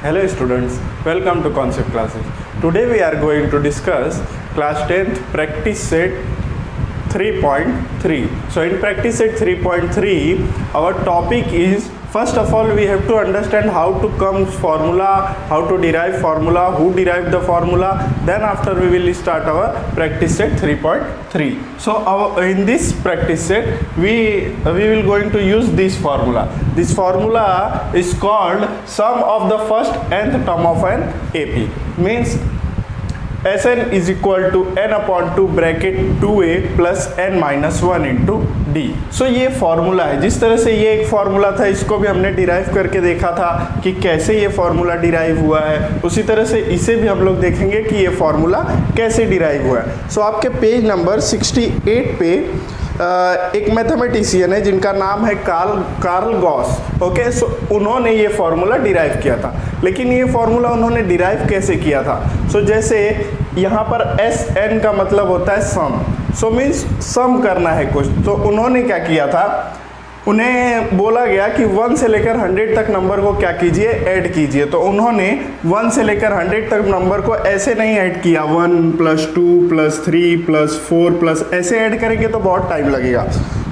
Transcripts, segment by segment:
Hello students, welcome to Concept Classes. Today we are going to discuss class 10th practice set 3.3. So in practice set 3.3 our topic is, first of all we have to understand how to come formula, how to derive formula, who derived the formula, then after we will start our practice set 3.3. So in this practice set we will going to use this formula. This formula is called sum of the first nth term of an AP. Means Sn is equal to n upon 2 bracket 2a plus n minus 1 into d. सो ये formula है. जिस तरह से ये एक formula था, इसको भी हमने डिराइव करके देखा था कि कैसे ये फार्मूला डिराइव हुआ है. उसी तरह से इसे भी हम लोग देखेंगे कि ये फार्मूला कैसे डिराइव हुआ है. सो आपके पेज नंबर 68 पे एक मैथमेटिशियन है जिनका नाम है कार्ल गॉस. ओके, सो उन्होंने ये फार्मूला डिराइव किया था. लेकिन ये फार्मूला उन्होंने डिराइव कैसे किया था? सो जैसे यहाँ पर एस एन का मतलब होता है सम. सो मीन्स सम करना है कुछ. तो उन्होंने क्या किया था, उन्हें बोला गया कि 1 से लेकर 100 तक नंबर को क्या कीजिए, ऐड कीजिए. तो उन्होंने 1 से लेकर 100 तक नंबर को ऐसे नहीं ऐड किया, 1 + 2 + 3 + 4 प्लस ऐसे ऐड करेंगे तो बहुत टाइम लगेगा.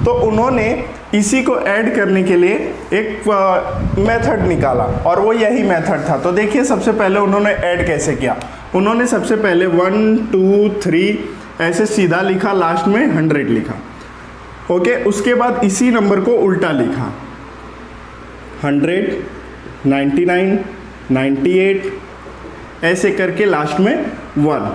तो उन्होंने इसी को ऐड करने के लिए एक मेथड निकाला और वो यही मेथड था. तो देखिए सबसे पहले उन्होंने ऐड कैसे किया. उन्होंने सबसे पहले 1 2 3 ऐसे सीधा लिखा, लास्ट में 100 लिखा. ओके, उसके बाद इसी नंबर को उल्टा लिखा, 100 99 98 ऐसे करके लास्ट में 1.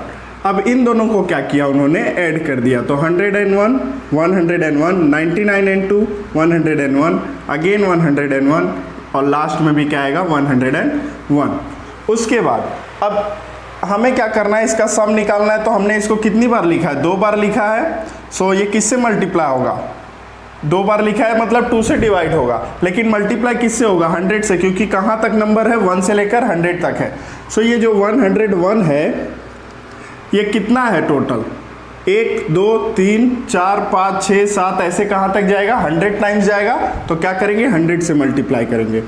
अब इन दोनों को क्या किया, उन्होंने ऐड कर दिया. तो 101 101 99 and 2 101 अगेन 101 और लास्ट में भी क्या आएगा 101. उसके बाद अब हमें क्या करना है, इसका सम निकालना है. तो हमने इसको कितनी बार लिखा है, 2 बार लिखा है. सो ये किससे मल्टीप्लाई होगा, 2 बार लिखा है मतलब 2 से डिवाइड होगा. लेकिन मल्टीप्लाई किससे होगा, 100 से, क्योंकि कहाँ तक नंबर है, 1 से लेकर 100 तक है. सो ये जो 101 है ये कितना है टोटल, 1 2 3 4 5 6 7 ऐसे कहाँ तक जाएगा, 100 टाइम्स जाएगा. तो क्या करेंगे, 100 से मल्टीप्लाई करेंगे.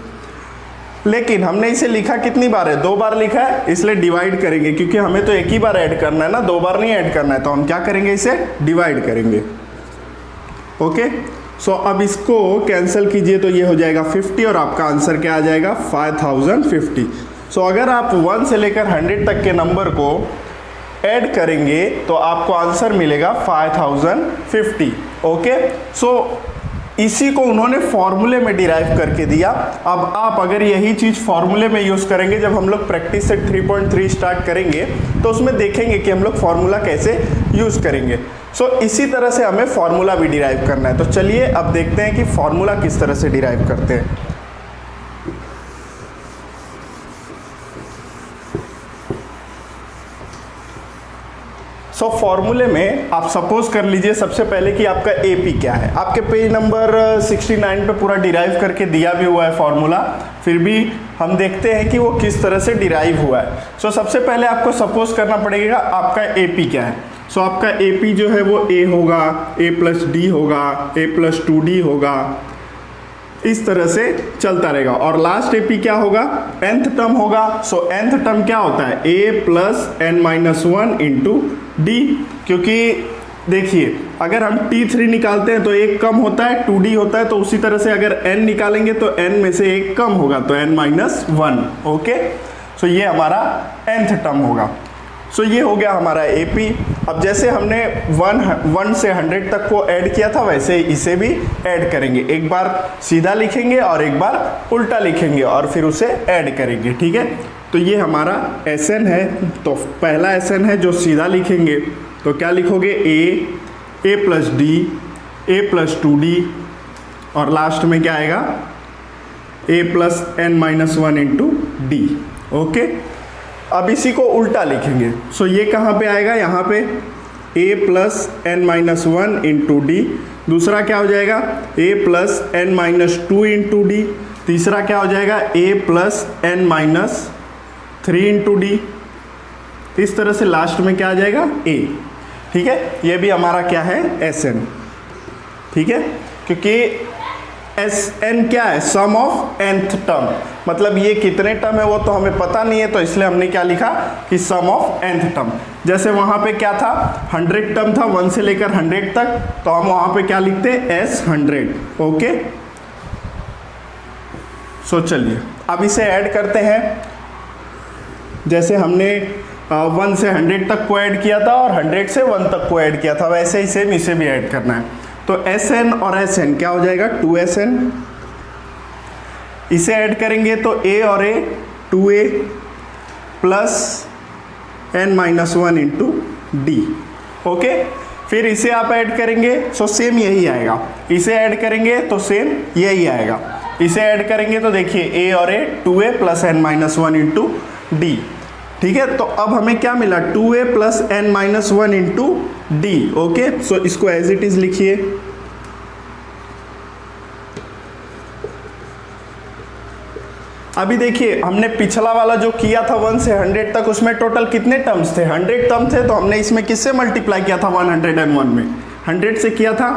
लेकिन हमने इसे लिखा कितनी बार है, 2 बार लिखा है, इसलिए डिवाइड करेंगे क्योंकि हमें तो एक ही बार ऐड करना है ना, 2 बार नहीं ऐड करना है. तो हम क्या करेंगे, इसे डिवाइड करेंगे. ओके, सो अब इसको कैंसिल कीजिए तो ये हो जाएगा 50 और आपका आंसर क्या आ जाएगा 5050. सो अगर आप 1 से लेकर 100 तक के नंबर को ऐड करेंगे तो आपको आंसर मिलेगा 5050. ओके, सो इसी को उन्होंने फॉर्मूले में डिराइव करके दिया. अब आप अगर यही चीज़ फॉर्मूले में यूज़ करेंगे, जब हम लोग प्रैक्टिस सेट 3.3 स्टार्ट करेंगे तो उसमें देखेंगे कि हम लोग फॉर्मूला कैसे यूज़ करेंगे. सो इसी तरह से हमें फॉर्मूला भी डिराइव करना है. तो चलिए अब देखते हैं कि फॉर्मूला किस तरह से डिराइव करते हैं. सो फॉर्मूले में आप सपोज कर लीजिए सबसे पहले कि आपका एपी क्या है. आपके पेज नंबर 69 पे पूरा डिराइव करके दिया भी हुआ है फॉर्मूला, फिर भी हम देखते हैं कि वो किस तरह से डिराइव हुआ है. सो सबसे पहले आपको सपोज करना पड़ेगा आपका एपी क्या है. सो आपका एपी जो है वो ए होगा, a + d होगा, a + 2d होगा, इस तरह से चलता रहेगा. और लास्ट एपी क्या होगा, nth टर्म होगा. सो nth टर्म क्या होता है, a + n - 1 into d. क्योंकि देखिए अगर हम t3 निकालते हैं तो एक कम होता है, 2d होता है. तो उसी तरह से अगर n निकालेंगे तो n में से एक कम होगा, तो n - 1. ओके, सो ये हमारा nth टर्म होगा. सो ये हो गया हमारा AP. अब जैसे हमने 1 से 100 तक को ऐड किया था, वैसे इसे भी ऐड करेंगे. एक बार सीधा लिखेंगे और एक बार उल्टा लिखेंगे और फिर उसे ऐड करेंगे. ठीक है, तो ये हमारा SN है. तो पहला SN है जो सीधा लिखेंगे तो क्या लिखोगे, a + d, a + 2d और लास्ट में क्या आएगा, a + n - 1 into d. Okay, अब इसी को उल्टा लिखेंगे. सो ये कहाँ पे आएगा, यहाँ पे a + n - 1 into d. दूसरा क्या हो जाएगा, a + n - 2 into d. तीसरा क्या हो जाएगा, a + n - 3 into d. इस तरह से लास्ट में क्या आ जाएगा, a. ठीक है, ये भी हमारा क्या है, SN. ठीक है, क्योंकि SN क्या है, सम ऑफ nth टर्म. मतलब ये कितने टर्म है वो तो हमें पता नहीं है, तो इसलिए हमने क्या लिखा कि सम ऑफ nth टर्म। जैसे वहाँ पे क्या था 100 टर्म था 1 से लेकर 100 तक, तो हम वहाँ पे क्या लिखते S100। ओके, सो चलिए अब इसे ऐड करते हैं। जैसे हमने 1 से 100 तक को ऐड किया था और 100 से 1 तक को ऐड किया था, वैसे ही सेम इसे भी ऐड करना है। तो Sn और Sn क्या हो जाएगा 2Sn, इसे ऐड करेंगे तो A और A 2A plus n-1 into D. Okay, फिर इसे आप ऐड करेंगे सो सेम यही आएगा, इसे ऐड करेंगे तो सेम यही आएगा, इसे ऐड करेंगे तो देखिए A और A 2A plus n-1 into D. ठीक है, तो अब हमें क्या मिला 2A plus n-1 into D. Okay, so इसको एज इट इज लिखिए। अभी देखिए हमने पिछला वाला जो किया था 1 से 100 तक, उसमें टोटल कितने टर्म्स थे 100 टर्म थे, तो हमने इसमें किससे मल्टीप्लाई किया था 101 में 100 से किया था।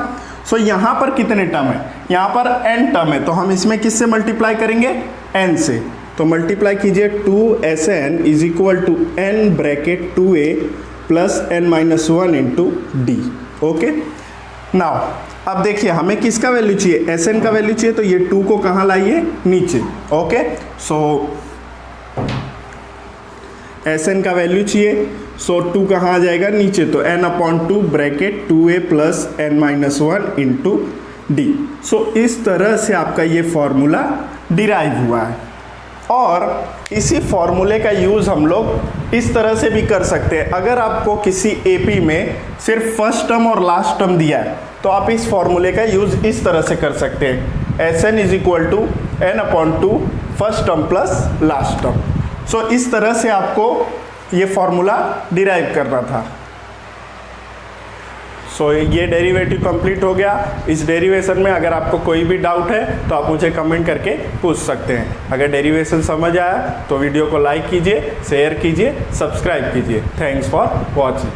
सो यहाँ पर कितने टर्म है, यहाँ पर n टर्म है, तो हम इसमें किससे मल्टीप्लाई करेंगे n से। तो मल्टीप्लाई कीजिए 2Sn is equal to n bracket 2A plus n-1 into D. Okay, now अब देखिए हमें किसका वैल्यू चाहिए, Sn का वैल्यू चाहिए, तो ये 2 को कहाँ लाइए नीचे। ओके, सो Sn का वैल्यू चाहिए, सो 2 कहाँ आ जाएगा नीचे, तो n/2 bracket 2A plus n-1 into D. So इस तरह से आपका ये फॉर्मूला डिराइव हुआ है, और इसी फॉर्मूले का यूज़ हम लोग इस तरह से भी कर सकते हैं। अगर आपको किसी एपी में सिर्फ फर्स्ट टर्म और लास्ट टर्म दिया है, तो आप इस फॉर्मूले का यूज़ इस तरह से कर सकते हैं, Sn is equal to n/2 first term plus last term. So इस तरह से आपको ये फॉर्मूला डिराइव करना था। सो ये डेरिवेटिव कंप्लीट हो गया। इस डेरिवेशन में अगर आपको कोई भी डाउट है तो आप मुझे कमेंट करके पूछ सकते हैं। अगर डेरिवेशन समझ आया तो वीडियो को लाइक कीजिए, शेयर कीजिए, सब्सक्राइब कीजिए। Thanks for watching.